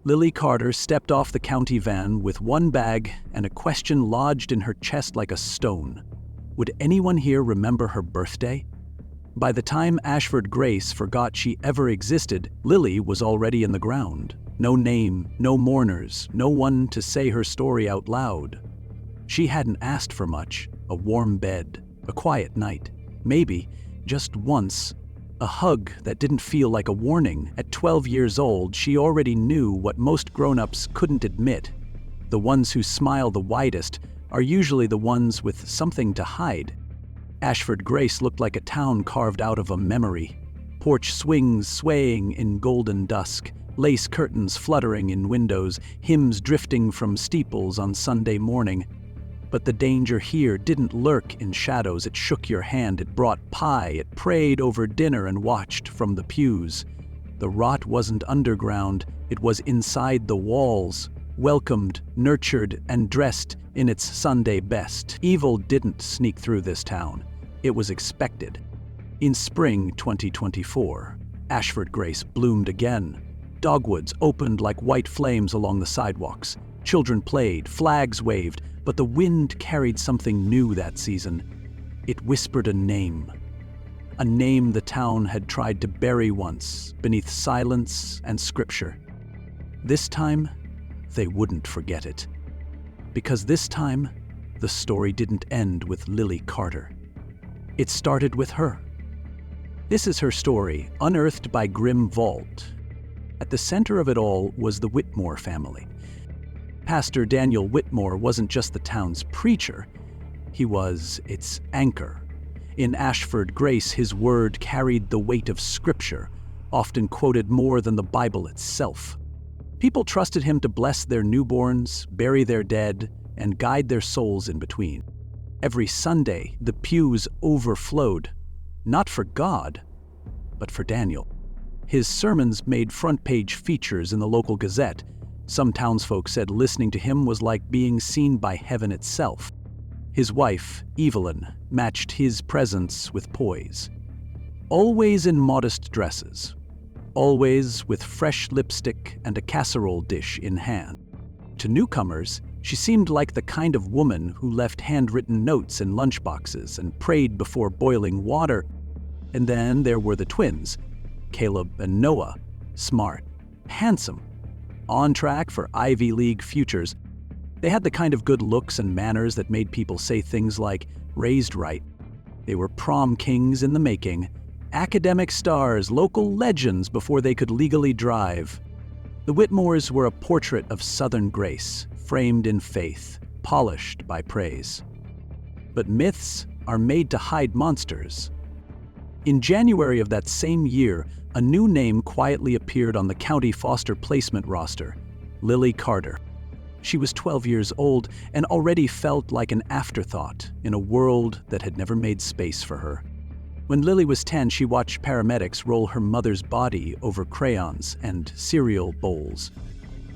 Lily Carter stepped off the county van with one bag and a question lodged in her chest like a stone. Would anyone here remember her birthday? By the time Ashford Grace forgot she ever existed, Lily was already in the ground. No name, no mourners, no one to say her story out loud. She hadn't asked for much: a warm bed, a quiet night, maybe, just once, a hug that didn't feel like a warning. At 12 years old, she already knew what most grown-ups couldn't admit. The ones who smile the widest are usually the ones with something to hide. Ashford Grace looked like a town carved out of a memory. Porch swings swaying in golden dusk, lace curtains fluttering in windows, hymns drifting from steeples on Sunday morning. But the danger here didn't lurk in shadows. It shook your hand, it brought pie, it prayed over dinner and watched from the pews. The rot wasn't underground, it was inside the walls, welcomed, nurtured, and dressed in its Sunday best. Evil didn't sneak through this town. It was expected. In spring 2024, Ashford Grace bloomed again. Dogwoods opened like white flames along the sidewalks. Children played, flags waved, but the wind carried something new that season. It whispered a name the town had tried to bury once, beneath silence and scripture. This time, they wouldn't forget it. Because this time, the story didn't end with Lily Carter. It started with her. This is her story, unearthed by Grim Vault. At the center of it all was the Whitmore family. Pastor Daniel Whitmore wasn't just the town's preacher, he was its anchor. In Ashford Grace, his word carried the weight of scripture, often quoted more than the Bible itself. People trusted him to bless their newborns, bury their dead, and guide their souls in between. Every Sunday, the pews overflowed, not for God, but for Daniel. His sermons made front-page features in the local Gazette. Some townsfolk said listening to him was like being seen by heaven itself. His wife, Evelyn, matched his presence with poise. Always in modest dresses, always with fresh lipstick and a casserole dish in hand. To newcomers, she seemed like the kind of woman who left handwritten notes in lunchboxes and prayed before boiling water. And then there were the twins, Caleb and Noah, smart, handsome, on track for Ivy League futures. They had the kind of good looks and manners that made people say things like, raised right. They were prom kings in the making, academic stars, local legends before they could legally drive. The Whitmores were a portrait of Southern grace, framed in faith, polished by praise. But myths are made to hide monsters. In January of that same year, a new name quietly appeared on the county foster placement roster: Lily Carter. She was 12 years old and already felt like an afterthought in a world that had never made space for her. When Lily was 10, she watched paramedics roll her mother's body over crayons and cereal bowls.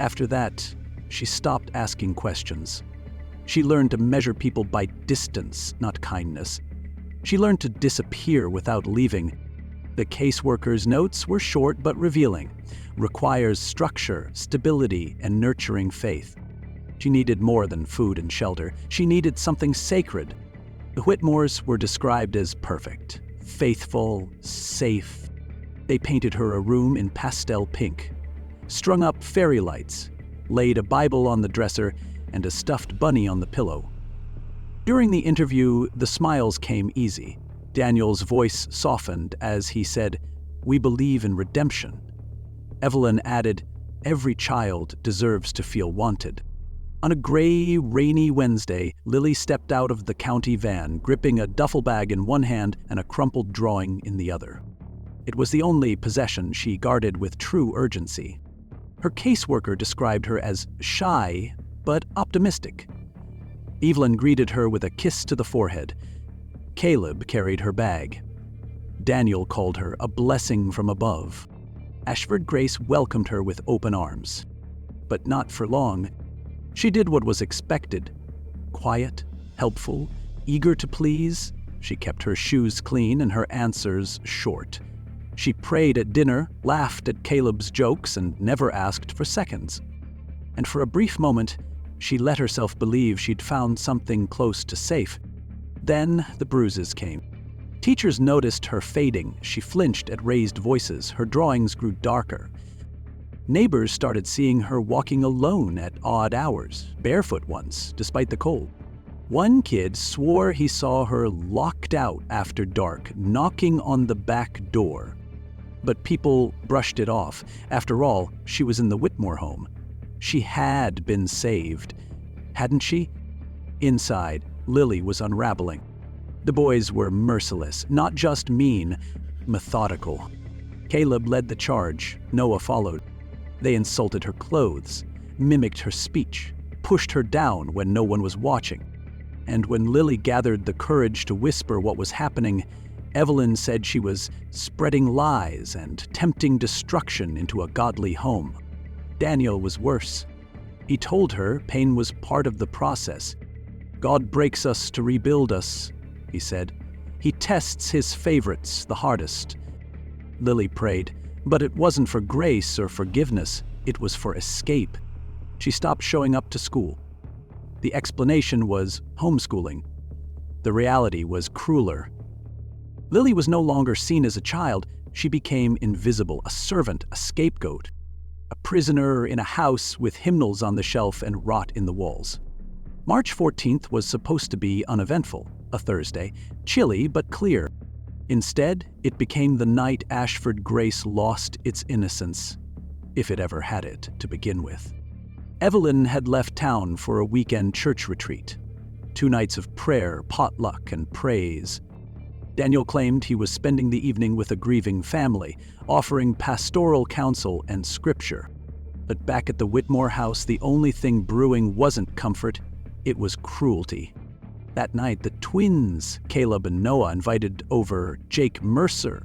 After that, she stopped asking questions. She learned to measure people by distance, not kindness. She learned to disappear without leaving. The caseworker's notes were short but revealing. Requires structure, stability, and nurturing faith. She needed more than food and shelter. She needed something sacred. The Whitmores were described as perfect, faithful, safe. They painted her a room in pastel pink, strung up fairy lights, laid a Bible on the dresser, and a stuffed bunny on the pillow. During the interview, the smiles came easy. Daniel's voice softened as he said, "We believe in redemption." Evelyn added, "Every child deserves to feel wanted." On a gray, rainy Wednesday, Lily stepped out of the county van, gripping a duffel bag in one hand and a crumpled drawing in the other. It was the only possession she guarded with true urgency. Her caseworker described her as shy, but optimistic. Evelyn greeted her with a kiss to the forehead. Caleb carried her bag. Daniel called her a blessing from above. Ashford Grace welcomed her with open arms. But not for long. She did what was expected. Quiet, helpful, eager to please, she kept her shoes clean and her answers short. She prayed at dinner, laughed at Caleb's jokes, and never asked for seconds. And for a brief moment, she let herself believe she'd found something close to safe. Then the bruises came. Teachers noticed her fading. She flinched at raised voices. Her drawings grew darker. Neighbors started seeing her walking alone at odd hours, barefoot once, despite the cold. One kid swore he saw her locked out after dark, knocking on the back door. But people brushed it off. After all, she was in the Whitmore home. She had been saved, hadn't she? Inside, Lily was unraveling. The boys were merciless, not just mean, methodical. Caleb led the charge. Noah followed. They insulted her clothes, mimicked her speech, pushed her down when no one was watching. And when Lily gathered the courage to whisper what was happening, Evelyn said she was spreading lies and tempting destruction into a godly home. Daniel was worse. He told her pain was part of the process. God breaks us to rebuild us, he said. He tests his favorites the hardest. Lily prayed, but it wasn't for grace or forgiveness, it was for escape. She stopped showing up to school. The explanation was homeschooling. The reality was crueler. Lily was no longer seen as a child. She became invisible, a servant, a scapegoat, a prisoner in a house with hymnals on the shelf and rot in the walls. March 14th was supposed to be uneventful, a Thursday, chilly but clear. Instead, it became the night Ashford Grace lost its innocence, if it ever had it to begin with. Evelyn had left town for a weekend church retreat. 2 nights of prayer, potluck, and praise. Daniel claimed he was spending the evening with a grieving family, offering pastoral counsel and scripture. But back at the Whitmore house, the only thing brewing wasn't comfort, it was cruelty. That night, the twins, Caleb and Noah, invited over Jake Mercer.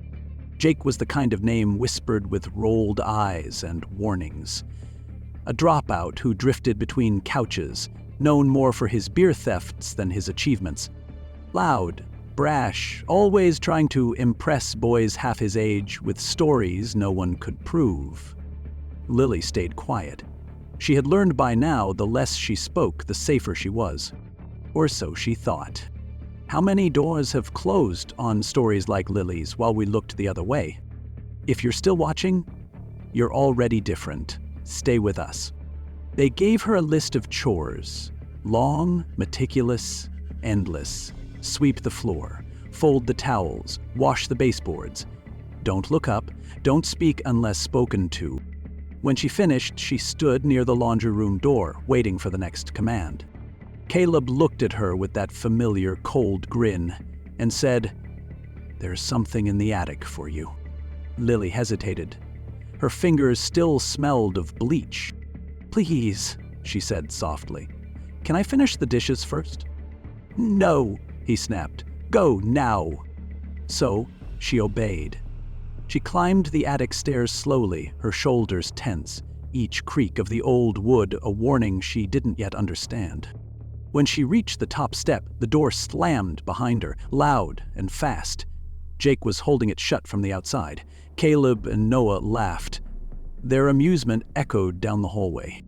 Jake was the kind of name whispered with rolled eyes and warnings. A dropout who drifted between couches, known more for his beer thefts than his achievements. Loud, brash, always trying to impress boys half his age with stories no one could prove. Lily stayed quiet. She had learned by now the less she spoke, the safer she was. Or so she thought. How many doors have closed on stories like Lily's while we looked the other way? If you're still watching, you're already different. Stay with us. They gave her a list of chores. Long, meticulous, endless. Sweep the floor, fold the towels, wash the baseboards. Don't look up, don't speak unless spoken to. When she finished, she stood near the laundry room door, waiting for the next command. Caleb looked at her with that familiar cold grin and said, "There's something in the attic for you." Lily hesitated. Her fingers still smelled of bleach. "Please," she said softly. "Can I finish the dishes first?" "No," he snapped. "Go now." So she obeyed. She climbed the attic stairs slowly, her shoulders tense, each creak of the old wood a warning she didn't yet understand. When she reached the top step, the door slammed behind her, loud and fast. Jake was holding it shut from the outside. Caleb and Noah laughed. Their amusement echoed down the hallway.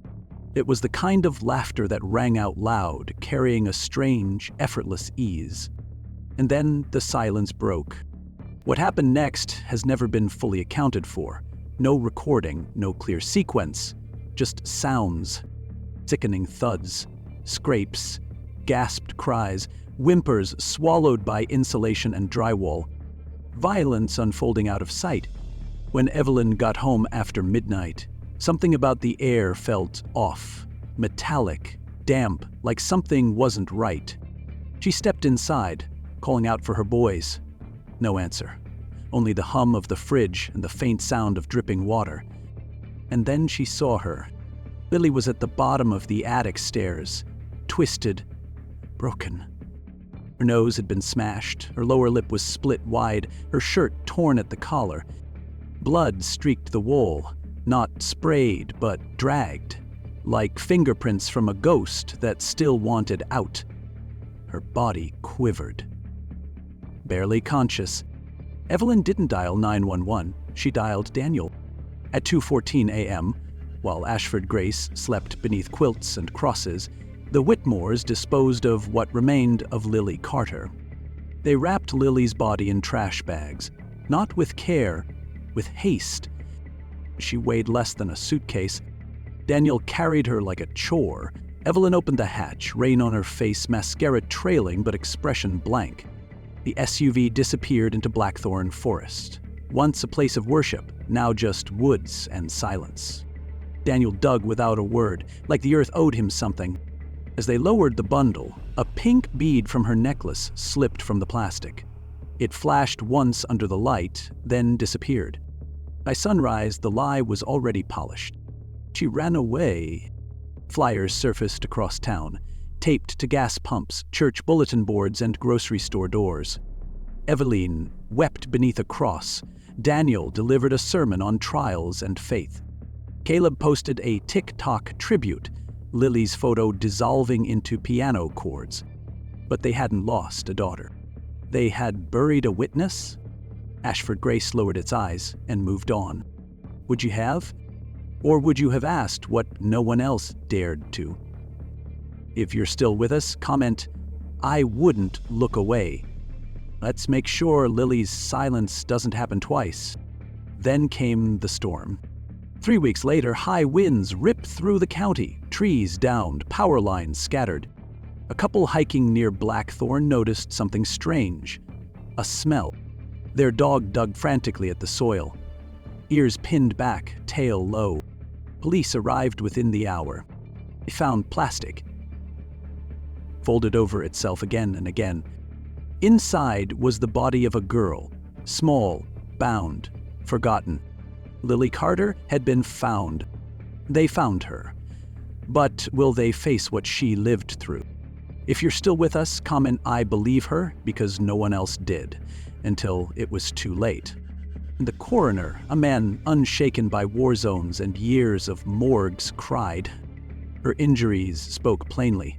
It was the kind of laughter that rang out loud, carrying a strange, effortless ease. And then the silence broke. What happened next has never been fully accounted for. No recording, no clear sequence, just sounds. Sickening thuds, scrapes, gasped cries, whimpers swallowed by insulation and drywall. Violence unfolding out of sight. When Evelyn got home after midnight, something about the air felt off, metallic, damp, like something wasn't right. She stepped inside, calling out for her boys. No answer. Only the hum of the fridge and the faint sound of dripping water. And then she saw her. Lily was at the bottom of the attic stairs, twisted, broken. Her nose had been smashed, her lower lip was split wide, her shirt torn at the collar. Blood streaked the wall, not sprayed but dragged, like fingerprints from a ghost that still wanted out. Her body quivered. Barely conscious, Evelyn didn't dial 911, she dialed Daniel. At 2:14 a.m., while Ashford Grace slept beneath quilts and crosses, the Whitmores disposed of what remained of Lily Carter. They wrapped Lily's body in trash bags, not with care, with haste. She weighed less than a suitcase. Daniel carried her like a chore. Evelyn opened the hatch, rain on her face, mascara trailing but expression blank. The SUV disappeared into Blackthorn Forest. Once a place of worship, now just woods and silence. Daniel dug without a word, like the earth owed him something. As they lowered the bundle, a pink bead from her necklace slipped from the plastic. It flashed once under the light, then disappeared. By sunrise, the lie was already polished. She ran away. Flyers surfaced across town, taped to gas pumps, church bulletin boards, and grocery store doors. Evelyn wept beneath a cross. Daniel delivered a sermon on trials and faith. Caleb posted a TikTok tribute, Lily's photo dissolving into piano chords. But they hadn't lost a daughter. They had buried a witness? Ashford Grace lowered its eyes and moved on. Would you have? Or would you have asked what no one else dared to? If you're still with us, comment, "I wouldn't look away." Let's make sure Lily's silence doesn't happen twice. Then came the storm. 3 weeks later, high winds ripped through the county, trees downed, power lines scattered. A couple hiking near Blackthorn noticed something strange. A smell. Their dog dug frantically at the soil. Ears pinned back, tail low. Police arrived within the hour. They found plastic. Folded over itself again and again. Inside was the body of a girl, small, bound, forgotten. Lily Carter had been found. They found her. But will they face what she lived through? If you're still with us, comment "I believe her" because no one else did, until it was too late. The coroner, a man unshaken by war zones and years of morgues, cried. Her injuries spoke plainly.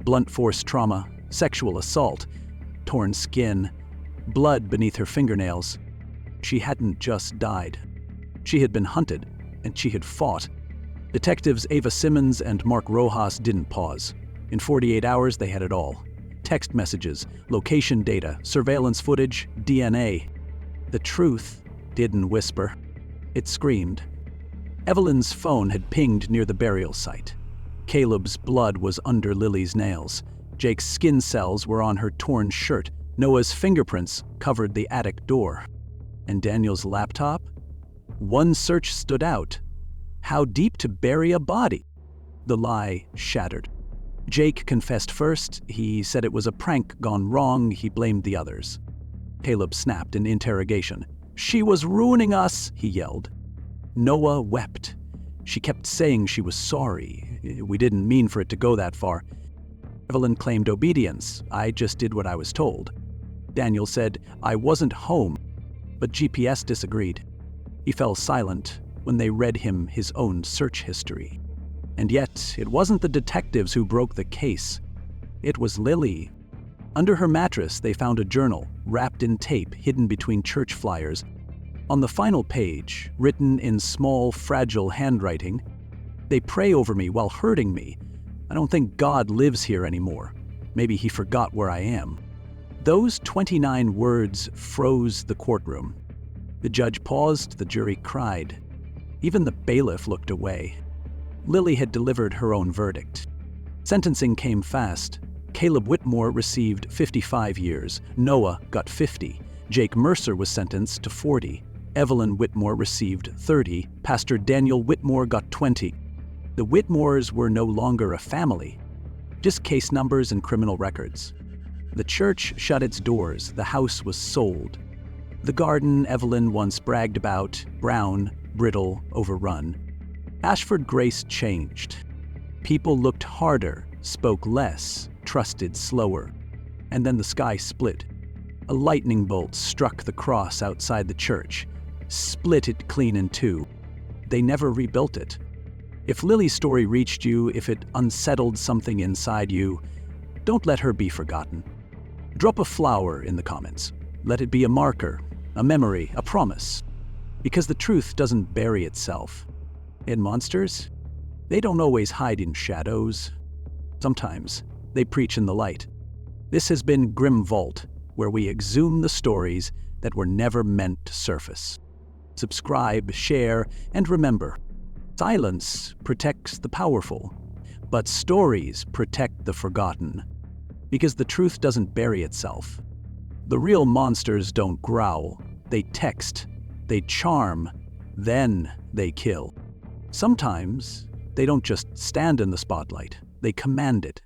Blunt force trauma, sexual assault, torn skin, blood beneath her fingernails. She hadn't just died. She had been hunted, and she had fought. Detectives Ava Simmons and Mark Rojas didn't pause. In 48 hours, they had it all. Text messages, location data, surveillance footage, DNA. The truth didn't whisper. It screamed. Evelyn's phone had pinged near the burial site. Caleb's blood was under Lily's nails. Jake's skin cells were on her torn shirt. Noah's fingerprints covered the attic door. And Daniel's laptop? One search stood out. How deep to bury a body? The lie shattered. Jake confessed first. He said it was a prank gone wrong. He blamed the others. Caleb snapped in interrogation. "She was ruining us," he yelled. Noah wept. She kept saying she was sorry. "We didn't mean for it to go that far." Evelyn claimed obedience. "I just did what I was told." Daniel said, "I wasn't home." But GPS disagreed. He fell silent when they read him his own search history. And yet, it wasn't the detectives who broke the case. It was Lily. Under her mattress, they found a journal, wrapped in tape, hidden between church flyers. On the final page, written in small, fragile handwriting, "They pray over me while hurting me. I don't think God lives here anymore. Maybe he forgot where I am." Those 29 words froze the courtroom. The judge paused, the jury cried. Even the bailiff looked away. Lily had delivered her own verdict. Sentencing came fast. Caleb Whitmore received 55 years. Noah got 50. Jake Mercer was sentenced to 40. Evelyn Whitmore received 30. Pastor Daniel Whitmore got 20. The Whitmores were no longer a family, just case numbers and criminal records. The church shut its doors. The house was sold. The garden Evelyn once bragged about, brown, brittle, overrun. Ashford Grace changed. People looked harder, spoke less, trusted slower. And then the sky split. A lightning bolt struck the cross outside the church, split it clean in two. They never rebuilt it. If Lily's story reached you, if it unsettled something inside you, don't let her be forgotten. Drop a flower in the comments. Let it be a marker, a memory, a promise. Because the truth doesn't bury itself. And monsters? They don't always hide in shadows. Sometimes they preach in the light. This has been Grim Vault, where we exhume the stories that were never meant to surface. Subscribe, share, and remember, silence protects the powerful, but stories protect the forgotten. Because the truth doesn't bury itself. The real monsters don't growl, they text, they charm, then they kill. Sometimes they don't just stand in the spotlight, they command it.